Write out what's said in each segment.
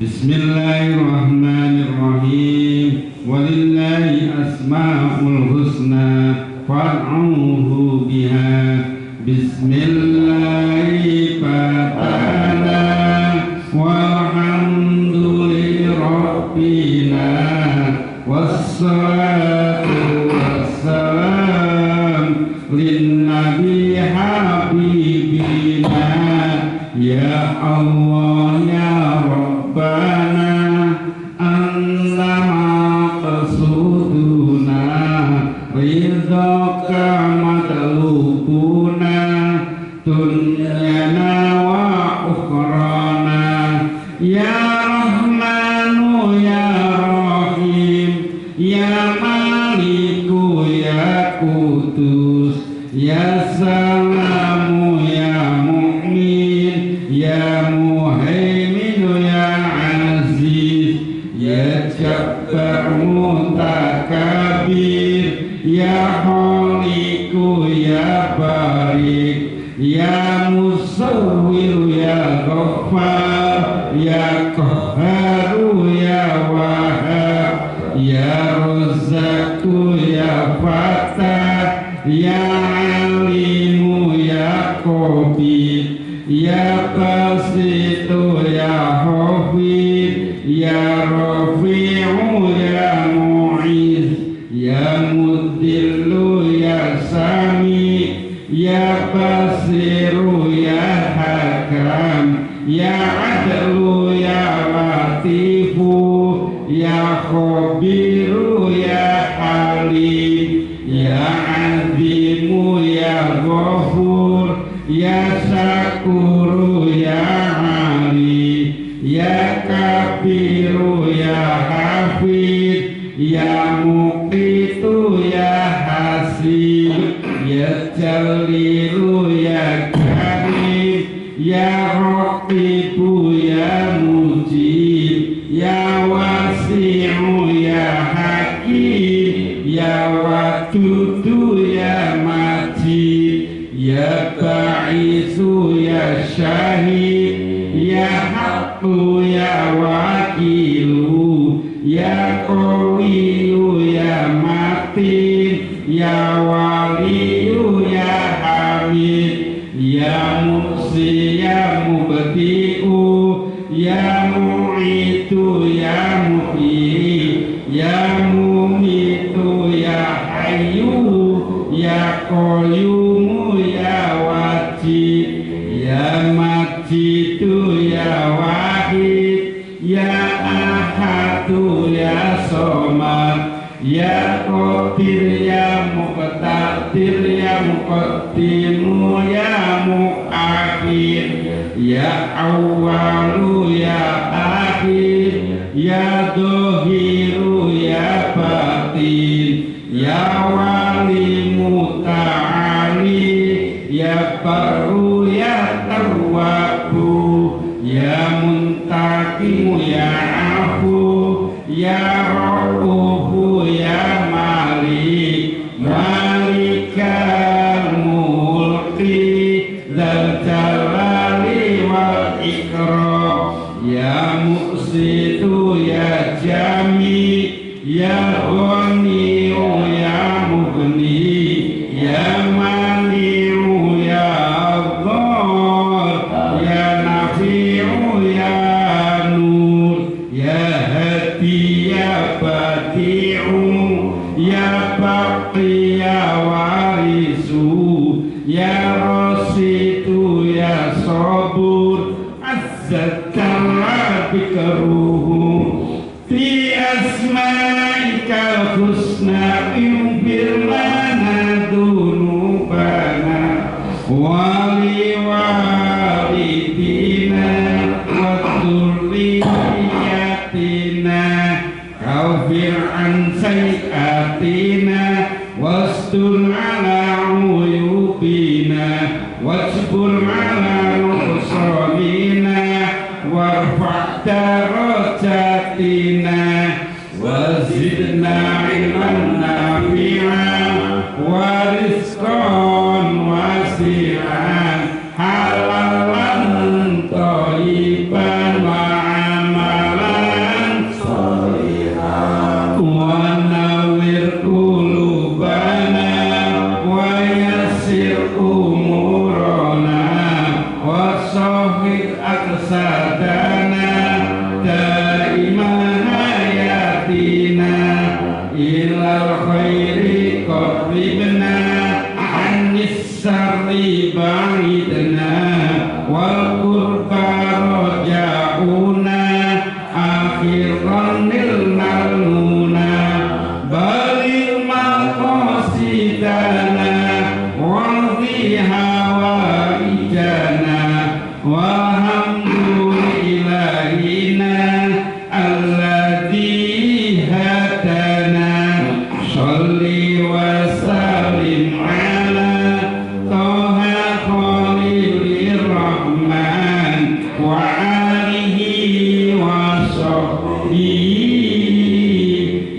Bismillahirrahmanirrahim. Walillahi asma'ul husna fad'uhu biha. Bismillahi fatana walhamdulillahi rabbina wassalatu wassalam linnabi habibina ya Allah ya Rabbana anta maqsuduna ridhaka matlubuna dunyana wa ukhrana ya Rahmanu ya Rahim ya Maliku ya Qudus ya Salamu ya Mu'min ya Muhaiminu ya Aziz ya Jabbar Mutakabir ya Khaliku ya Barik ya Musawwir ya Ghaffar ya Qahharu ya Wahhab ya Razzaku ya Fattah ya Alimu ya Qabir ya Basitu ya Hafid ya Rafi'u ya Mu'iz ya Mudillu ya Sami ya Basiru ya Hakam ya Adlu ya Latifu ya Khabiru ya Halim ya Azimu ya Ghafur ya Syakuru ya Ali ya Kabiru ya Hafid ya Muqitu ya Hasib ya Jalilu ya Karim ya Raqibu ya Mujib ya Wasi'u ya Hakim ya Wadudu ya Majid ya Ba'isu ya Syahid ya Haqqu ya Wakilu ya Qawiyu ya Matin ya Waliyu ya Hamid ya Muhsi ya Mubdi'u ya Mu'itu ya Muhyi ya Mumitu ya Hayyu ya Qayyumu ya Wajid ya Majidu ya Wahid ya Ahadu ya Somad ya Qadir ya Muqtadir ya Muqaddimu ya Muakhir ya Awwalu ya Akhir ya Dhahiru ya Batin ya Wali Muta'ali ya Baru ya Tawwabu ya Muntaqimu ya Afu ya Raufu ya Malik Malikal Mulki Dzal Jalali wal Ikram ya Muqsitu ya Jami ya Ghaniyu ya Mughni ya Mani'u ya Allah ya Nafi'u ya Nur ya Hadi ya Badi'u ya Baqi ya Warisu ya Rasidu ya Sabur Azzatalla bikaruhu fi asma'ikal husna yughfir lana dzunubana wali walidina wa dzurriyyatina kaufir an sayyi'atina wastur ala uyubina wajbur ala nuqsanina warfa' darajatina wazidna ilman nafi'an wa rizqan wasi'an halalan thayyiban wa amalan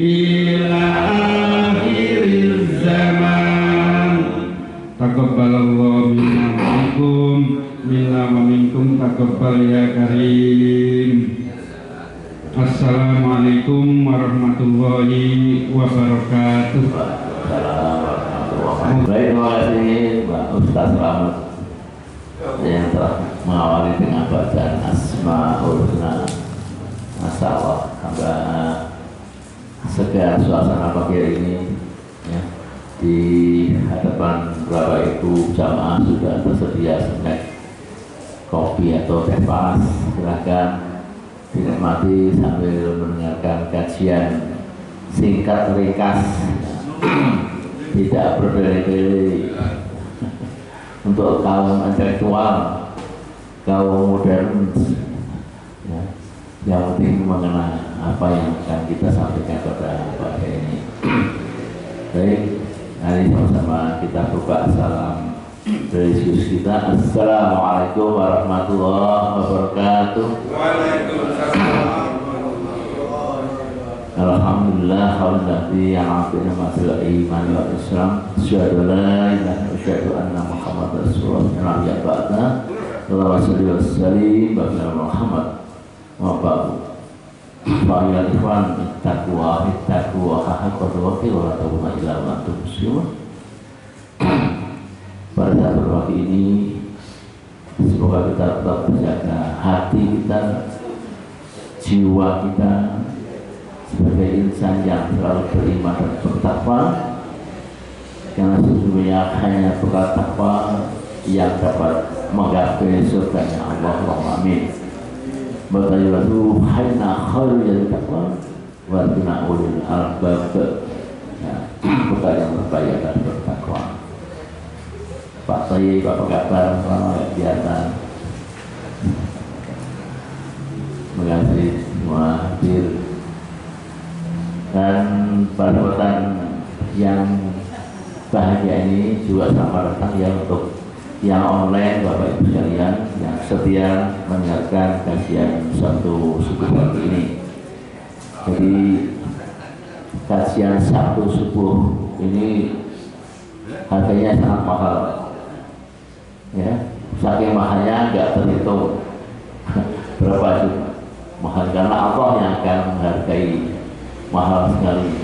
ila akhir zaman. Taqabbalallahu minna wa minkum, minna wa minkum taqabbal ya karim. Assalamualaikum warahmatullahi wabarakatuh. Baik, terima kasih Pak Ustaz Rahmat yang telah mengawali dengan bacaan Asmaul Husna. Masya Allah, tambah segar suasana pagi hari ini ya. Di hadapan Bapak Ibu jamaah sudah tersedia snack, kopi atau teh panas, silakan dinikmati sambil mendengarkan kajian singkat ringkas, tidak berbeda-beda untuk kaum intelektual, kaum modern ya. Yang penting mengenai apa yang akan kita sampaikan pada pagi ini. Baik, hari sama-sama kita buka salam religius kita. Assalamualaikum warahmatullahi wabarakatuh. Waalaikumsalam. Alhamdulillah, alhamdulillah yang akhirnya masalah iman wa Islam. Asyhadu la ilaha wa asyhadu anna Muhammad Rasulullah ya ba'da. Allahumma shalli wa sallim ala Muhammad wa ba'du. Wa ya ikhwan ittaqwa haqqa tuqatih wa la tamutunna illa wa antum muslimun. Pada saat pagi ini semoga kita tetap menjaga hati kita, jiwa kita sebagai insan yang selalu beriman dan bertakwa, karena sesungguhnya hanya berkat takwa yang dapat menggapai surganya Allah. Allahumma amin. Bertajulatu hayna khairu jadi takwa warna ulil albab, berkat yang berbayar dan bertakwa. Pak Tayyib, apa kabar? Selamat biasa. Terima kasih semua hadir. Dan pada kesempatan yang bahagia ini juga selamat datang ya untuk yang online, Bapak Ibu sekalian yang setia mendengarkan kajian Sabtu subuh pagi ini. Jadi kajian Sabtu subuh ini harganya sangat mahal ya, saking mahalnya nggak terhitung berapa juga mahal, karena Allah yang akan menghargai. Mahal sekali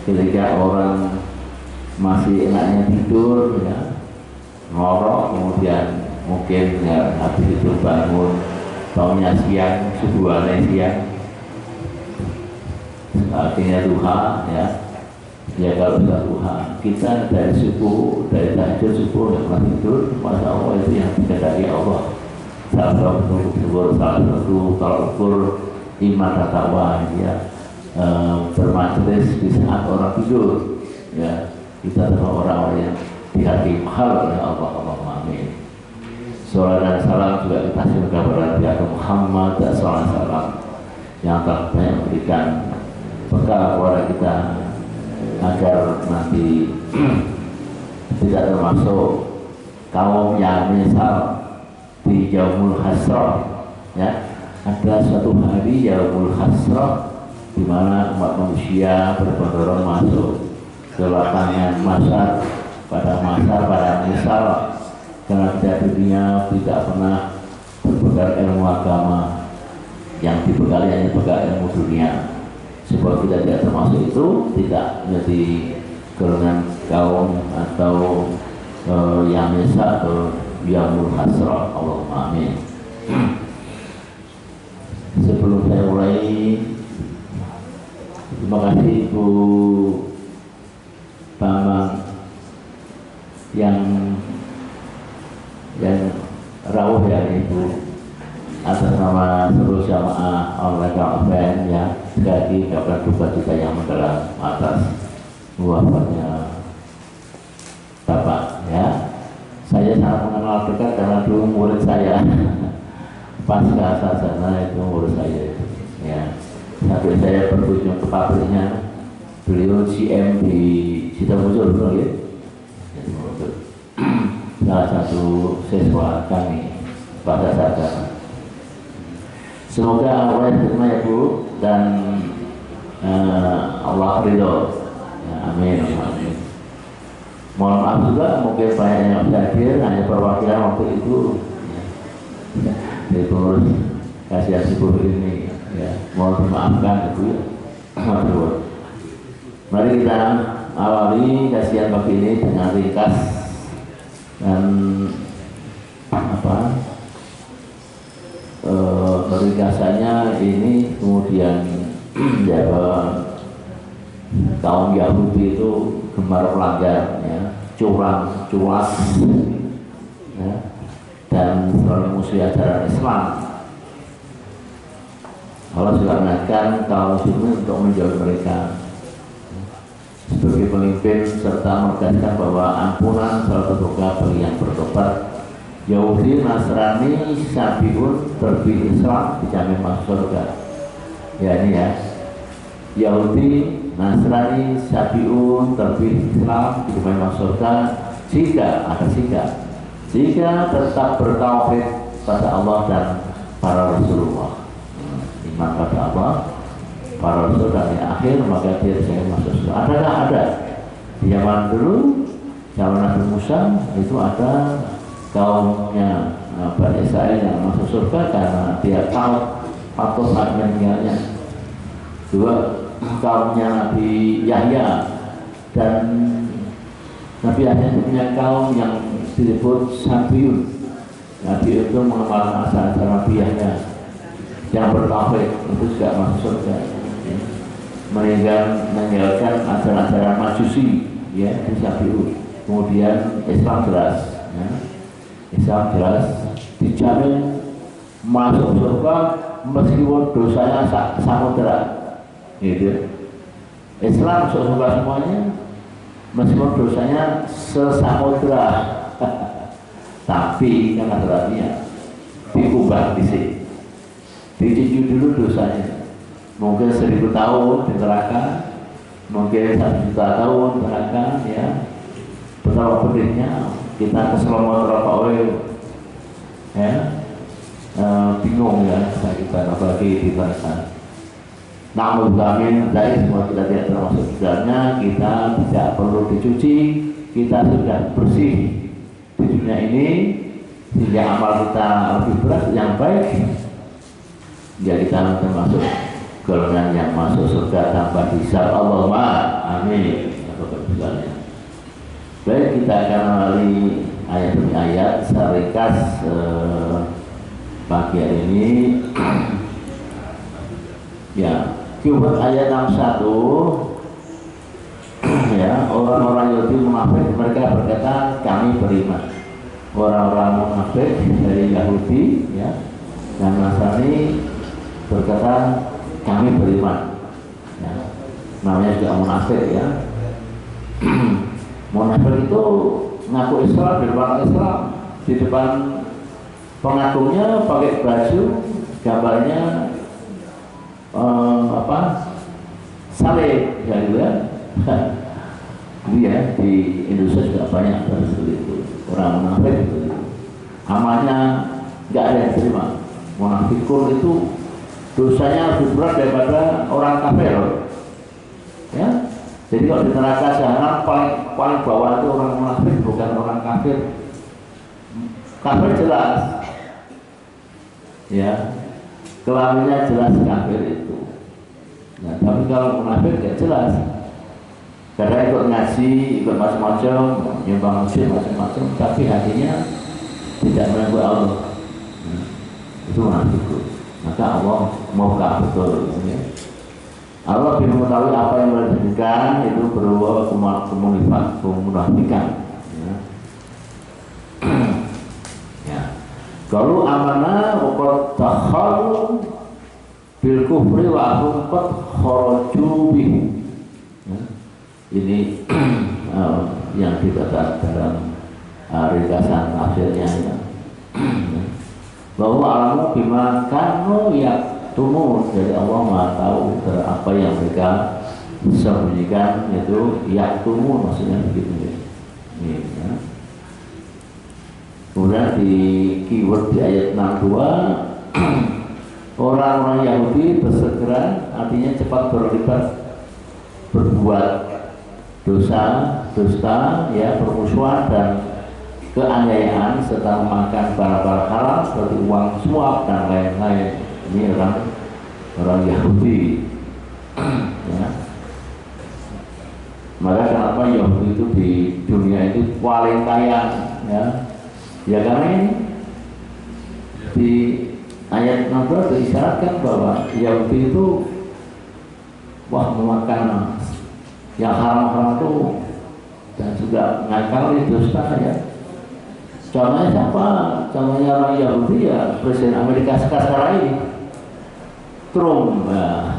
ketika orang masih enaknya tidur ya, ngorok, kemudian mungkin ya, habis itu bangun taunya siang, subuhannya siang, artinya duha ya. Ya kalau sudah duha, kita dari subuh, dari tahajud subuh yang pernah tidur, Masya Allah itu yang dikendaki Allah. Salah satu kalau ukur iman dan takwa ya. Bermajelis di saat orang tidur ya, kita adalah orang-orang yang dihati mahal oleh Allah. Allahumma amin. Salam dan salam juga kita kasih kepada Nabi Muhammad SAW yang telah banyak memberikan bekal kepada kita agar nanti tidak termasuk kaum yang menyesal di yaumul hasrah ya. Ada suatu hari yaumul hasrah di mana umat manusia berbondong masuk ke lapangan masyar pada menyesal karena tidak dunia tidak pernah berbekal ilmu agama, yang dibekali hanya bekal ilmu dunia. Sebab kita tidak termasuk itu, tidak menjadi golongan kaum atau yang menyesal atau yaumul hasrah. Allahumma amin. Sebelum saya mulai, terima kasih Ibu Bambang yang rawuh ya Ibu, atas nama seluruh jamaah online KFN ya. Sekali lagi kabar duka kita yang mendalam atas wafatnya Bapak ya. Saya sangat mengenal dekat karena dulu murid saya pasca sarjana itu murid saya ya. Sampai saya berkunjung ke pabriknya, beliau GM di Sidomuncul, betul ya? Salah satu siswa kami pada saat Semoga Allah diterima ya Bu, dan Allah ridho. Ya, amin. Amin. Mohon maaf juga mungkin banyak yang bisa hadir, hanya perwakilan waktu itu ya, dari pengurus kasihan subuh ini ya, mohon dimaafkan Ibu ya. Mari kita awali kajian pagi ini dengan ringkas dan ringkasannya ini kemudian ya, kaum Yahudi itu gemar pelanggar ya, curang, culas ya, dan selalu musuh ajaran Islam. Allah sudah mengingatkan kaum muslimin untuk menjauhi mereka sebagai pemimpin serta menegaskan bahwa ampunan selalu terbuka bagi yang bertobat. Yahudi, Nasrani, Sabiun, terbi Islam dijamin masuk surga. Ya ini ya, Yahudi, Nasrani, Sabiun, terbi Islam dijamin masuk surga jika tetap bertauhid pada Allah dan para Rasulullah. Iman pada Allah, para Rasul dan di akhir, maka dia dijamin masuk surga. Adakah ada? Di zaman dulu, zaman Nabi Musa itu ada kaumnya Bani Israel yang masuk surga karena dia tahu patuh saat meninggalnya. Dua, kaumnya Nabi Yahya, dan Nabi Yahya punya kaum yang disebut Sabiun. Nabi itu mengamalkan asal Nabi Yahya yang bertauhid itu juga masuk surga. Meninggalkan ajaran-ajaran Majusi ya, di Sabiun. Kemudian Islam jelas ya. Islam jelas dijamin masuk surga meskipun dosanya samudera gitu. Islam masuk surga semuanya meskipun dosanya sesamudera tapi kan ada artinya diubah dicuci dulu dosanya, mungkin 1000 tahun di neraka, mungkin 1 juta tahun di neraka ya, betapa pedihnya kita keselamatan berapa oil ya, bingung ya kita apalagi di sana. Namun kami dari semua kita tidak termasuk di dalamnya, kita tidak perlu dicuci, kita sudah bersih di dunia ini sehingga amal kita lebih berat yang baik ya, kita termasuk golongan yang masuk surga tanpa hisab. Allahumma amin. Baik, kita akan melalui ayat demi ayat secara ringkas pagi hari ini. Ya, keyword ayat 61 ya, orang-orang Yahudi munafik mereka berkata kami beriman. Orang-orang munafik dari Yahudi ya dan Nasrani berkata kami beriman. Ya, namanya juga munafik ya. Munafik itu ngaku Islam di depan Islam, di depan pengagumnya pakai baju gambarnya salib ya gitu ya. Jadi ya di Indonesia juga banyak seperti itu, orang munafik itu amalnya nggak ada yang terima. Munafikun itu dosanya lebih berat daripada orang kafir ya. Jadi kalau di neraka jahanam paling bawah itu orang munafik, bukan orang kafir. Kafir jelas ya, kelaminnya jelas kafir itu. Nah, tapi kalau munafik ya jelas, karena ikut ngaji, ikut macam-macam, nyumbang masjid macam-macam, tapi hatinya tidak menunggu Allah. Itu munafik. Maka Allah maukah betul ya. Allah lebih mengetahui apa yang dilakukan itu berupa kemunafikan ya. Ya. Kalau amanah uqad takhalu bil kufri wa hum qad kharaju bihi ya. Ini yang dikatakan dalam ringkasan akhirnya ya. Bahwa alamu bima kanu ya tumun, dari Allah Maha tahu apa yang mereka sembunyikan, itu ya tumun maksudnya begitu ya. Kemudian di keyword di ayat 62 Orang-orang Yahudi bersegera, artinya cepat terlibat berbuat dosa, dusta, ya, permusuhan dan keaniayaan serta memakan barang-barang haram seperti uang suap dan lain-lain. Ini orang Yahudi. Ya. Maka kenapa Yahudi itu di dunia itu paling kaya, ya? Ya karena ini di ayat 16 diisyaratkan bahwa Yahudi itu memakan yang haram-haram itu dan juga ngakali dusta, ya. Contohnya siapa? Contohnya orang Yahudi, ya Presiden Amerika sekarang ini, Trump. Nah,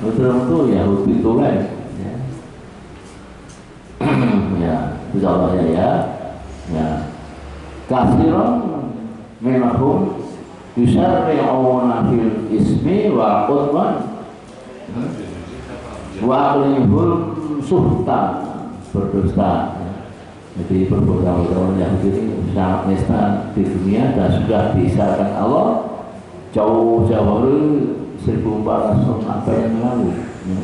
Trump itu Yahudi itu kan, ya. Ya, itu contohnya, ya. Ya. Katsiran minhum yusarri'una fil ismi wa qutban wa aqlihul suhta, berdusta. Jadi perbuatan Yahudi ini sangat nista di dunia dan sudah disyaratkan Allah jauh-jauh hari 1400 apa yang lalu, ya.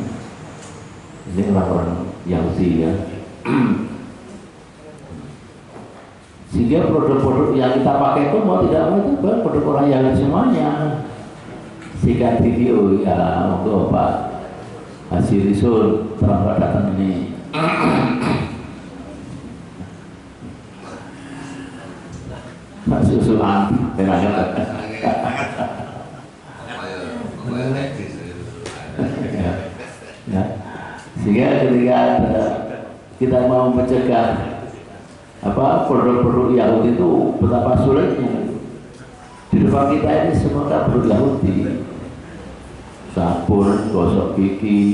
Ini orang Yahudi, ya. Sehingga produk-produk yang kita pakai itu mau tidak mau itu produk orang Yahudi semuanya. Sikat video, ya, untuk Pak Haji Risul terlambat datang ini. Pak Susulan, ya. Sehingga ketika kita mau mencegah produk-produk Yahudi itu betapa sulitnya. Di depan kita ini semua produk Yahudi, sabun, gosok gigi,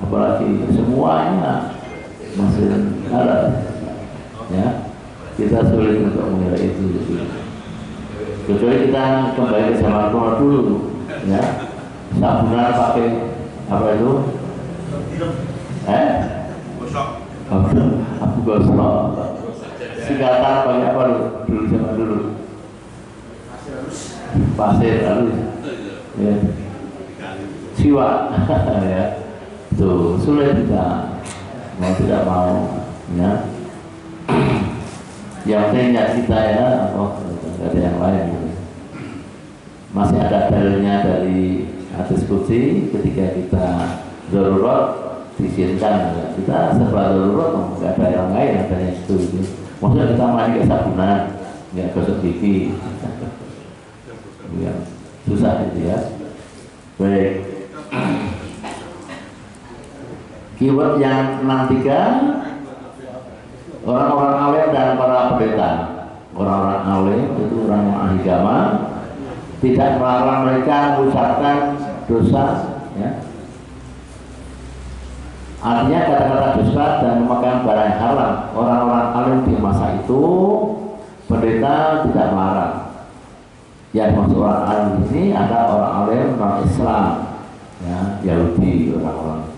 apalagi semuanya masih ada, ya. Kita sulit untuk mengira itu, kecuali kita kembali ke zaman kuno dulu, ya. Sabunan pakai apa itu? Aku gosok. Sikatan pakai apa dulu zaman dulu? Pasir halus, ya. Siwak, ya. Tuh sulit kita mau tidak mau, ya. Yang penting niat kita, ya. Tidak ada yang lain. Masih ada dalilnya dari hadis qudsi ketika kita darurat diizinkan, ya. Kita serba darurat, tidak ada yang lain, adanya itu. Maksudnya kita mandi ke sabunan, nggak gosok gigi, ya, susah itu, ya. Baik. Keyword yang 63, orang-orang alim dan para pendeta. Orang-orang alim itu orang yang ahli agama, tidak melarang mereka mengucapkan dosa, ya. Artinya kata-kata dusta dan memakan barang haram. Orang-orang alim di masa itu, pendeta tidak melarang. Yang maksud orang alim di sini ada orang alim non Islam, ya, Yahudi, orang-orang.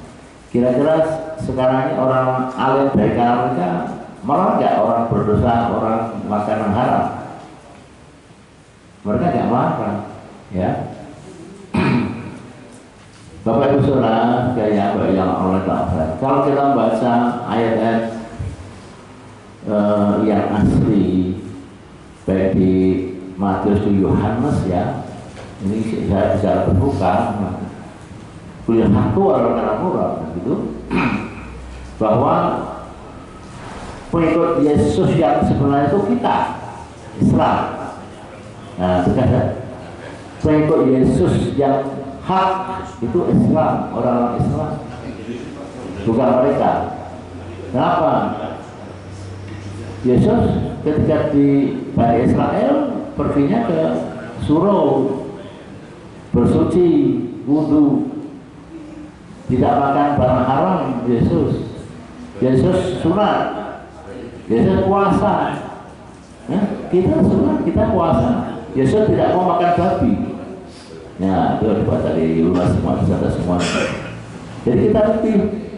Kira-kira sekarang ini orang alim dari kalangan mereka melarang nggak orang berdosa, orang makanan haram? Mereka nggak melarang, ya. Bapak Ibu Saudara yang oleh Allah, kalau kita membaca ayat-ayat yang asli baik di Matius di Yohanes, ya, ini saya bicara terbuka, punya satu orang murah, gitu, bahwa pengikut Yesus yang sebenarnya itu kita, Islam. Nah, sekarang pengikut Yesus yang hak itu Islam, orang-orang Islam, bukan mereka. Kenapa? Yesus ketika di Bani Israel perginya ke surau, bersuci, wudhu, tidak makan barang haram. Yesus sunat, Yesus puasa, ya, kita sunat, kita puasa. Yesus tidak mau makan babi. Ya, itu dibaca di lunas semua. Jadi kita lebih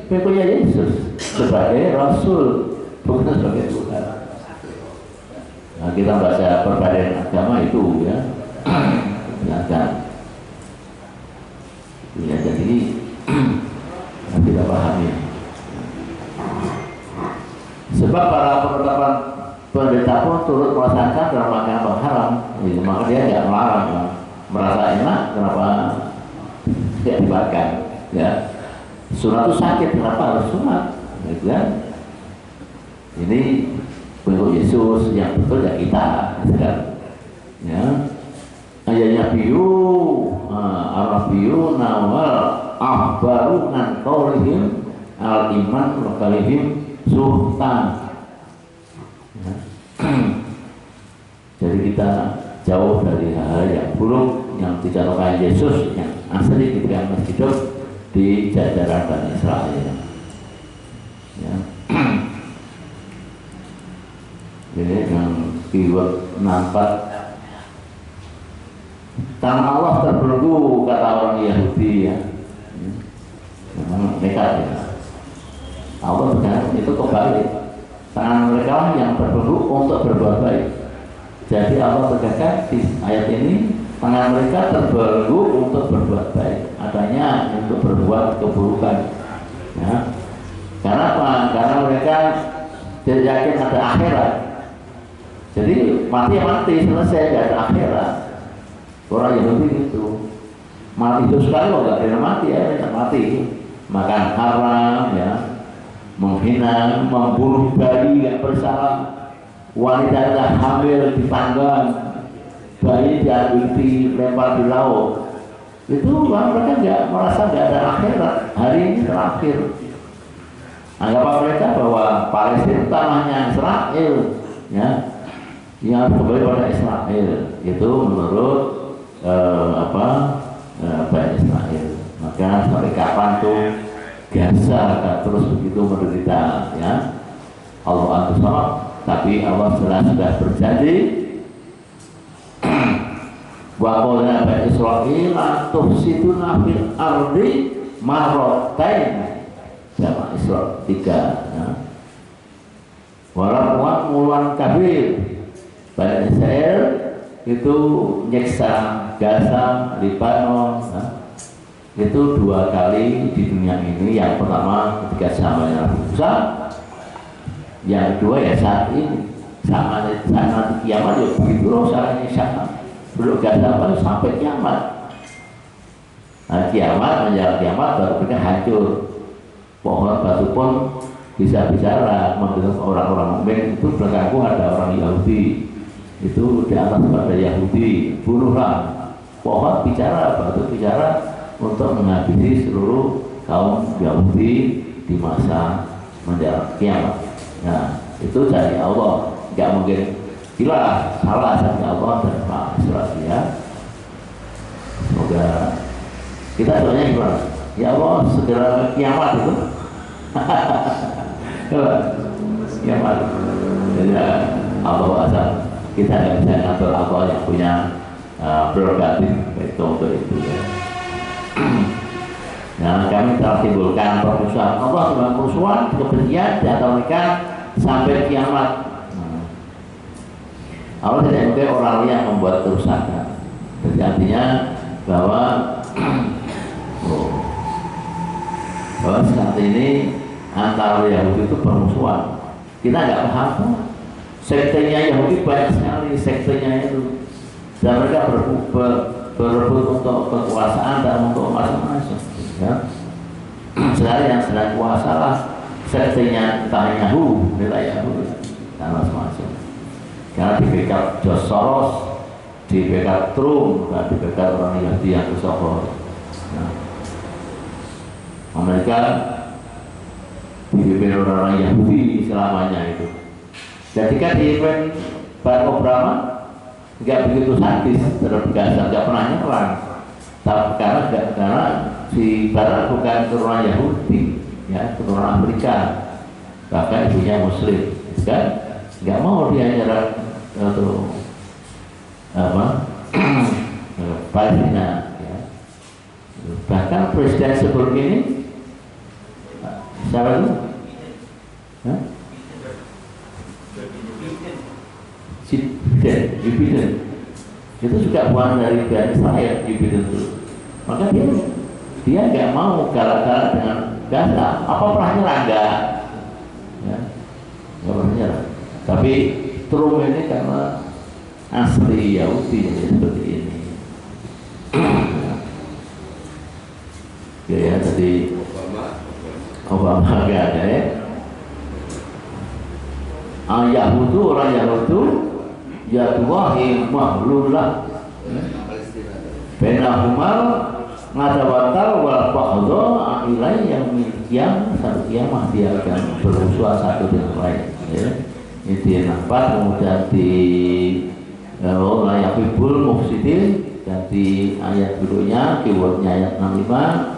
pengikutnya Yesus sebagai Rasul, bukan sebagai Tuhan. Nah, kita baca perbedaan agama itu, ya. ini kita pahami. Sebab para penetapan pendeta pun turut merasakan dalam makanan haram, gitu. Maka dia nggak melarang, kan? Merasa enak, kenapa tidak dimakan? Ya, sunat itu sakit, kenapa harus sunat? Gitu kan? Ini bentuk Yesus yang betul ya kita, gitu kan? Ya, ayatnya biu, Arabiyu nawal ahbaru nan qaulihim al iman wa qalihim suhtan. Jadi kita jauh dari hal-hal yang buruk yang dicontohkan Yesus yang asli ketika masih hidup di jajaran Bani Israel. Ya. Jadi yang keyword nampak tangan Allah terbelenggu, kata orang Yahudi ya. Memang nekat ya. Allah berkata itu kebalik. Tangan mereka yang berbelenggu untuk berbuat baik. Jadi Allah berkata di ayat ini tangan mereka terbelenggu untuk berbuat baik, adanya untuk berbuat keburukan. Ya. Karena apa? Karena mereka tidak yakin ada akhirat. Jadi mati selesai, tidak ada akhirat. Orang Yahudi itu mati itu sekali kok nggak pernah mati ya, tidak mati. Makan haram ya, menghina, membunuh bayi yang bersalah, wanita yang hamil dipanggang, bayi diambil dilempar di laut. Itu mereka nggak merasa nggak ada akhirat. Hari ini terakhir. Anggapan mereka bahwa Palestina tanahnya Israel, ya, yang kembali pada Israel. Itu menurut Bani Israel. Maka sampai kapan tuh Gaza akan terus begitu menderita, ya. Allah Antusama, tapi Allah sudah berjanji wa qala Bani Israil tufsiduna fil ardi marratain. Sama Isra 3 ya. Walaupun muluan kabir Bani Israel itu nyeksa Gaza, Libanon ya. Itu 2 kali di dunia ini. Yang pertama ketika zamannya Nabi Musa, yang kedua ya saat ini sama nanti kiamat ya begitu loh caranya sama. Belum Gaza sampai kiamat. Nah, kiamat menjelang kiamat baru mereka hancur. Pohon batu pun bisa bicara. Menurut orang-orang mukmin itu belakangku ada orang Yahudi, itu di atas pada Yahudi, bunuhlah. Pohon bicara, batu bicara untuk menghabisi seluruh kaum Yahudi di masa menjelang kiamat. Nah, itu dari Allah, nggak mungkin gila, salah dari Allah dan Pak Israel ya. Semoga kita doanya gimana? Ya Allah, segera kiamat itu. Kiamat. Ya, Allah asal kita nggak bisa ngatur Allah yang punya prerogatif itu untuk itu ya. Nah, kami telah timbulkan permusuhan Allah dengan permusuhan, kebencian di antara mereka sampai kiamat. Allah tidak mungkin orang yang membuat kerusakan. Jadi artinya bahwa saat ini antara Yahudi itu permusuhan. Kita nggak paham. Sektenya Yahudi banyak sekali sektenya itu, dan mereka berebut untuk kekuasaan dan untuk masing-masing. Ya. Sekarang yang sedang kuasa lah sektenya Netanyahu, dan masing-masing. Karena di backup George Soros, di backup Trump, dan di backup orang Yahudi yang bersohor. Nah, Amerika dipimpin orang Yahudi selamanya itu. Jadi kan dipimpin Barack Obama nggak begitu sadis terhadap Gaza, nggak pernah nyerang. Tapi karena si Barack bukan keturunan Yahudi, ya keturunan Amerika, bahkan ibunya Muslim, kan? Nggak mau dia nyerang atau Palestina. Ya. Bahkan presiden sebelum ini siapa itu? Biden itu juga bukan dari Bani Israel. Biden itu, maka dia dia nggak mau galak-galak dengan Gaza. Apa pernah nyerang nggak? Ya, nggak pernah nyerang. Tapi Trump ini karena asli Yahudi jadi seperti ini. Ya, jadi Obama nggak ada ya. Yahudu orang Yahudu Yadullahi mahlulah benahumal ngadawatal wal ba'dha ilai yang satu kiamah dia akan berusaha satu dengan lain ya. Ini nampak kemudian di layakibul mufsidin dan di ayat berikutnya keywordnya ayat 65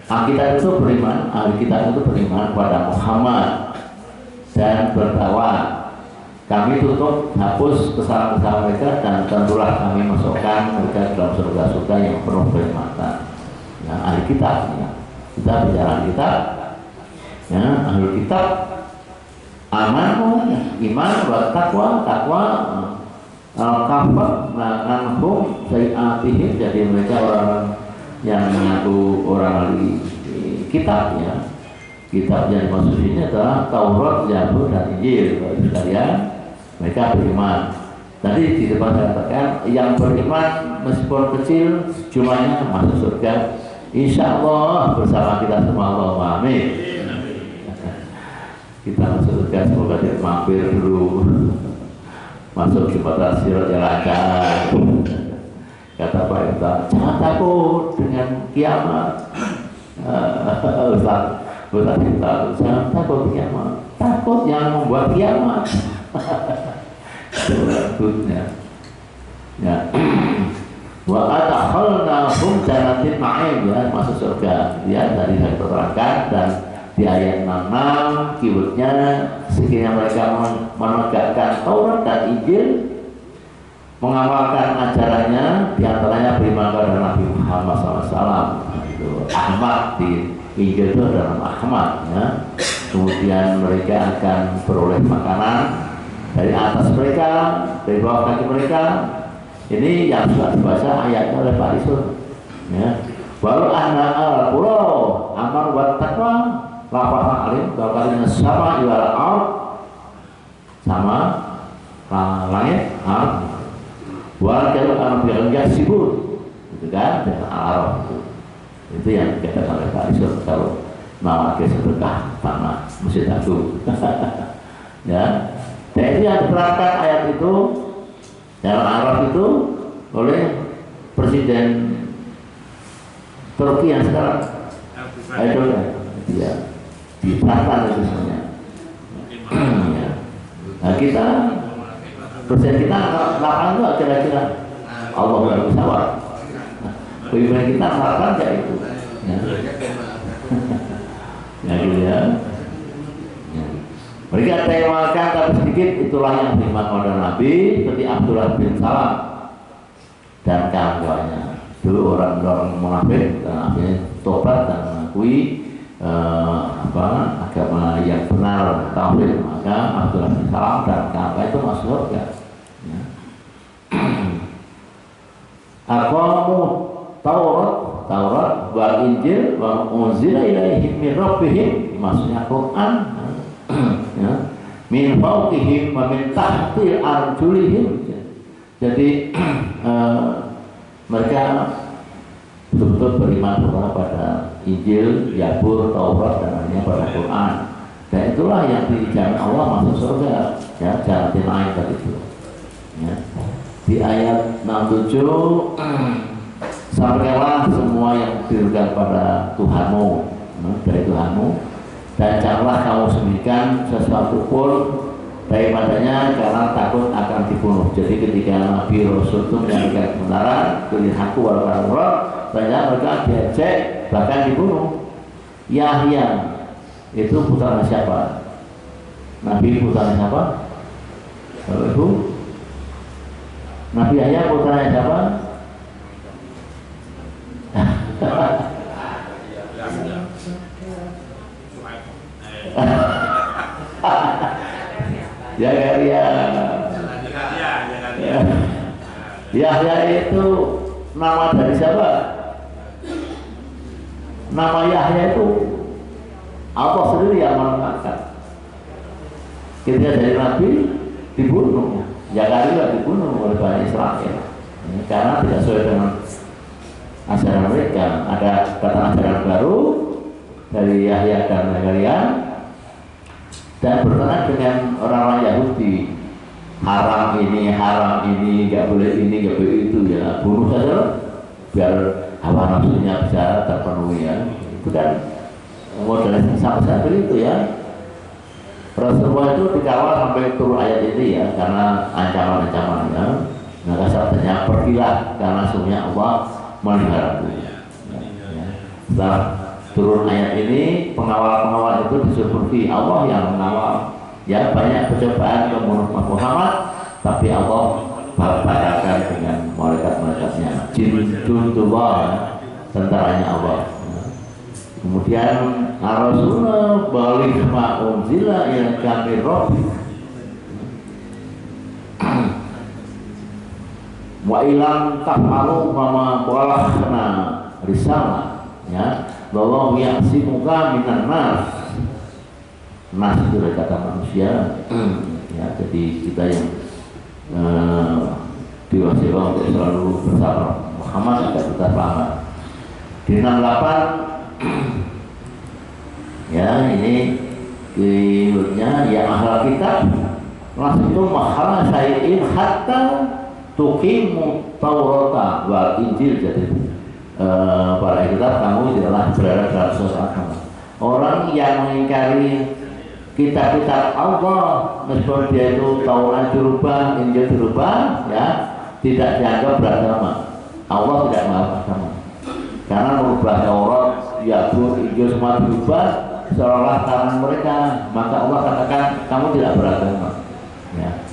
Alkitab itu beriman, Alkitab itu beriman pada Muhammad dan berdakwah. Kami tutup, hapus kesalahan-kesalahan mereka dan tentulah kami masukkan mereka dalam surga-surga yang penuh kenikmatan. Ya, ahli kitab, ya. Kita bicara kitab, ya, ahli kitab, aman, iman, takwa, kafir, anhum, sayyatihim, jadi mereka orang yang mengaku orang ahli kitab, ya. Kitab yang dimaksud ini adalah Taurat, Zabur, dan Injil. Sekalian, mereka beriman. Tadi di depan saya katakan yang beriman meskipun kecil jumlahnya masuk surga. Insya Allah bersama kita semua. Allahumma amin. Kita masuk surga, semoga tidak mampir dulu. Masuk jembatan Sirat yang lancar. Kata Pak Ustaz, jangan takut dengan kiamat. Ustaz kita jangan takut kiamat, takut yang membuat kiamat. Takutnya ya. Wa adkhalnahum jannatin na'im, ya, masuk surga. Ya, tadi saya terangkan dan di ayat 66 keywordnya sekiranya mereka menegakkan Taurat dan Injil, mengamalkan ajarannya, diantaranya beriman kepada Nabi Muhammad SAW. Itu Ahmad di Injil itu adalah Ahmad, ya. Kemudian mereka akan beroleh makanan dari atas mereka, dari bawah kaki mereka. Ini yang sudah dibaca ayatnya oleh Pak Isun, ya. Walau anna al-qura amar wa taqwa la alim bakalina sama iwal ard, sama langit ard. Wa kalau anak yang sibuk, gitu kan, dengan al-arab itu yang dikatakan oleh Pak Isun kalau mau ke sedekah tanah Masjid Agung. Ya, dan itu yang diterangkan ayat itu dalam Arab itu oleh Presiden Turki yang sekarang Erdogan, ya, diterangkan itu semuanya. Ya. Nah kita Presiden kita lapan itu kira-kira Allah baru sawar. Pemimpin kita melakukan kayak itu, ya. Ya, gitu ya. Ya. Mereka temakan tapi sedikit, itulah yang beriman kepada Nabi seperti Abdullah bin Salam dan kawan-kawannya. Dulu orang-orang munafik dan akhirnya tobat dan mengakui agama yang benar, tauhid, maka Abdullah bin Salam dan kawan-kawan itu masuk surga. Ya. Aqamu Taurat wal Injil wa unzila ilaihim min rabbihim, maksudnya Quran, ya, min fawqihim wa min tahti arjulihim. Jadi mereka betul-betul beriman pada Injil, Zabur, Taurat dan lainnya pada Quran. Dan itulah yang dijamin Allah masuk surga, ya, jannatin na'im tadi itu. Ya. Di ayat 67 sampailah semua yang diberikan pada Tuhanmu, dari Tuhanmu, dan janganlah kamu sembunyikan sesuatu pun daripadanya karena takut akan dibunuh. Jadi ketika Nabi Rasul itu menyampaikan kebenaran, kulihaku walaupun murad, banyak mereka diajak bahkan dibunuh. Yahya itu putra siapa? Nabi putra siapa? Kalau itu Nabi Yahya putra siapa? Zakaria. Yahya itu nama dari siapa? Nama Yahya itu Allah sendiri yang mengangkat. Ketika dari Nabi dibunuh, Zakaria dibunuh oleh Bani Israel karena tidak sesuai dengan ajaran mereka. Ada kata ajaran baru dari Yahya dan Zakaria dan bertentangan dengan orang-orang Yahudi. Haram ini, nggak boleh ini, nggak boleh itu ya. Bunuh saja biar hawa nafsunya bisa terpenuhi ya. Itu kan modelnya sama seperti itu ya. Rasulullah itu dikawal sampai turun ayat ini ya, karena ancaman-ancamannya. Maka sabdanya pergilah karena sungguhnya Allah memeliharamu. Ya. Setelah turun ayat ini, pengawal-pengawal itu disuruh pergi, Allah yang mengawal. Ya, banyak percobaan membunuh Muhammad, tapi Allah balakan dengan malaikat-malaikatnya. Jundullah, tentaranya Allah. Kemudian Rasulullah balik ma'unzila yang kami robi wa ilang ta'alu mama bolahna risalah ya, bahwa ya'simuka minan nas. Nas itu dari kata manusia ya, jadi kita yang diwasikan untuk selalu bersama Muhammad agar kita selamat. Di 68 ya, ini keywordnya yang ahal kitab langsung itu mahala syai'in hatta tuqimu Taurata wal Injil. Jadi para kitab kamu tidaklah berada dalam suatu agama. Orang yang mengingkari kitab-kitab Allah, meskipun dia itu Taurat dirubah, Injil dirubah, ya tidak dianggap beragama. Allah tidak beragama karena merubah Taurat, Yabur, Injil semua dirubah seolah tangan mereka. Maka Allah katakan kamu tidak beragama, ya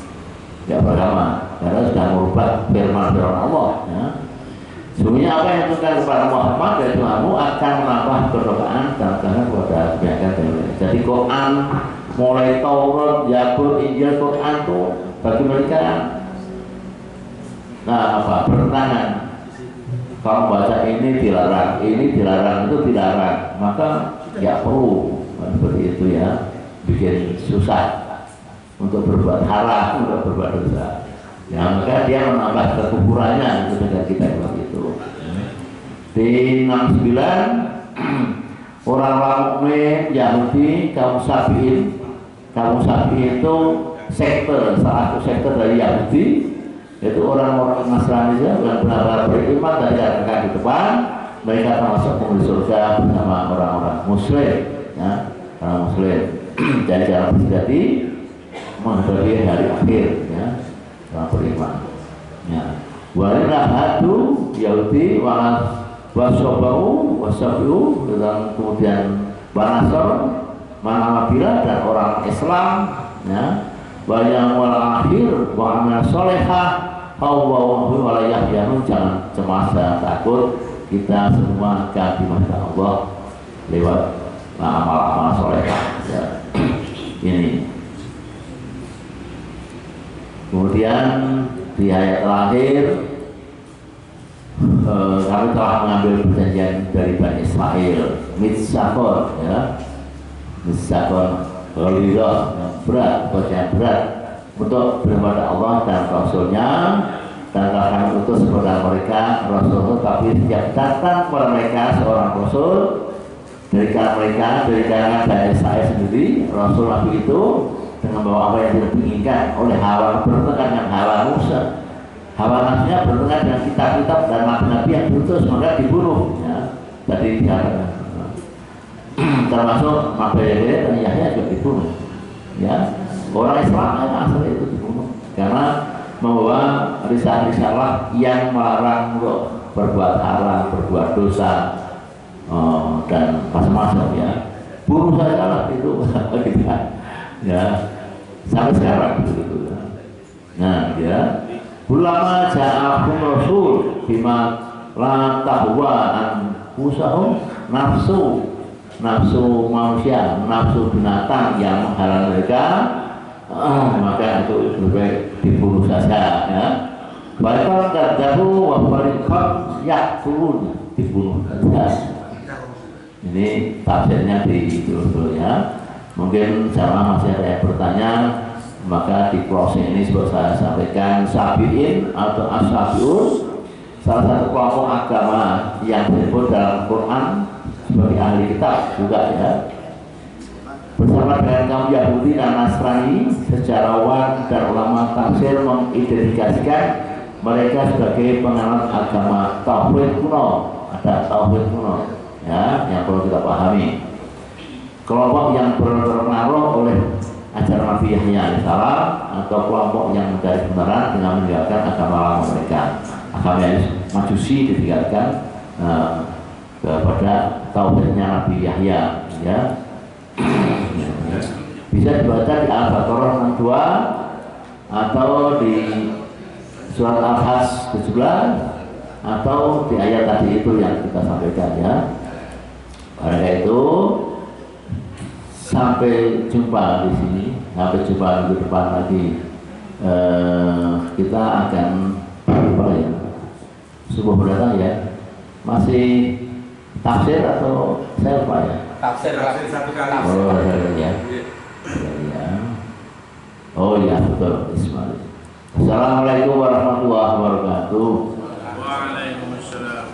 tidak beragama karena sudah merubah firman Allah. Ya. Sebenarnya apa yang dilakukan kepada Muhammad dari Tuhanmu akan menambah kerokaan dan kepada kebaikan dari. Jadi Quran mulai Taurat, Yabur, Injil, Quran itu bagi mereka bertentangan. Kalau baca ini dilarang, itu dilarang, maka ya perlu seperti itu ya, bikin susah untuk berbuat haram, untuk berbuat dosa. Ya, maka dia menambah kekufurannya itu dengan kita begitu. Di 69 orang-orang mukmin Yahudi kaum Sabi'in itu sekte, salah satu sekte dari Yahudi, itu orang-orang Nasrani yang benar-benar beriman dan diarahkan di depan. Mereka termasuk penghuni surga bersama orang-orang Muslim, ya, orang Muslim. Dan jangan terjadi menghadapi hari akhir, ya, orang beriman. Ya. Walilah hadu Yahudi wasabahu dan kemudian Banasor Manamabila dan orang Islam, ya, banyak wal akhir wa amal solehah hawa wa yahyanu. Jangan cemas dan takut, kita semua akan di masa Allah lewat amal-amal solehah, ya. Ini kemudian di ayat terakhir kami telah mengambil perjanjian dari Bani Israel, Mitsakon, ya, Mitsakon Ghalidhah, yang berat, perjanjian berat untuk beribadah Allah dan Rasulnya, dan telah kami utus kepada mereka Rasul, tapi setiap datang kepada mereka seorang Rasul dari kalangan Bani Israel sendiri, Rasul Nabi itu dengan bawa apa yang tidak diinginkan oleh hawa, bertentangan dengan hawa Musa. Hawa nafsunya bertentangan dengan kitab-kitab dan nabi-nabi yang diutus, maka dibunuh. Ya. Tadi dikatakan termasuk Nabi dan Yahya juga dibunuh. Ya, orang Islam asal itu dibunuh karena membawa risalah yang melarang untuk berbuat haram, berbuat dosa, dan macam-macam, ya. Bunuh saja lah itu kita. Ya, sampai sekarang begitu. Nah, ya, ulama ja'akum rasul bima la tahwa anfusahum, nafsu manusia, nafsu binatang yang menghalang mereka, maka itu lebih baik dibunuh saja, ya. Baiklah kadzabu wa fariqan yaqulun, dibunuh saja. Ini tafsirnya di dulu ya. Mungkin jamaah masih ada yang bertanya, maka di closing ini seperti saya sampaikan, sabiin atau asyabiun salah satu kelompok agama yang disebut dalam Quran sebagai ahli kitab juga ya. Bersama dengan kaum Yahudi dan Nasrani, sejarawan dan ulama tafsir mengidentifikasikan mereka sebagai penganut agama tauhid kuno. Ada tauhid kuno ya, yang perlu kita pahami. Kelompok yang berpengaruh oleh ajaran Nabi Yahya alaihissalam atau kelompok yang mencari kebenaran dengan meninggalkan agama lama mereka. Agama Majusi ditinggalkan kepada tauhidnya Nabi Yahya ya. Bisa dibaca di Al-Baqarah 62 atau di surat Al-Hajj 17 atau di ayat tadi itu yang kita sampaikan ya. Oleh itu sampai jumpa di sini, sampai jumpa minggu depan lagi. Kita akan apa ya? Subuh mendatang ya. Masih tafsir atau saya lupa ya? Tafsir satu kali. Oh ya. Ya. Oh ya betul. Bismillah. Assalamualaikum warahmatullahi wabarakatuh. Waalaikumsalam.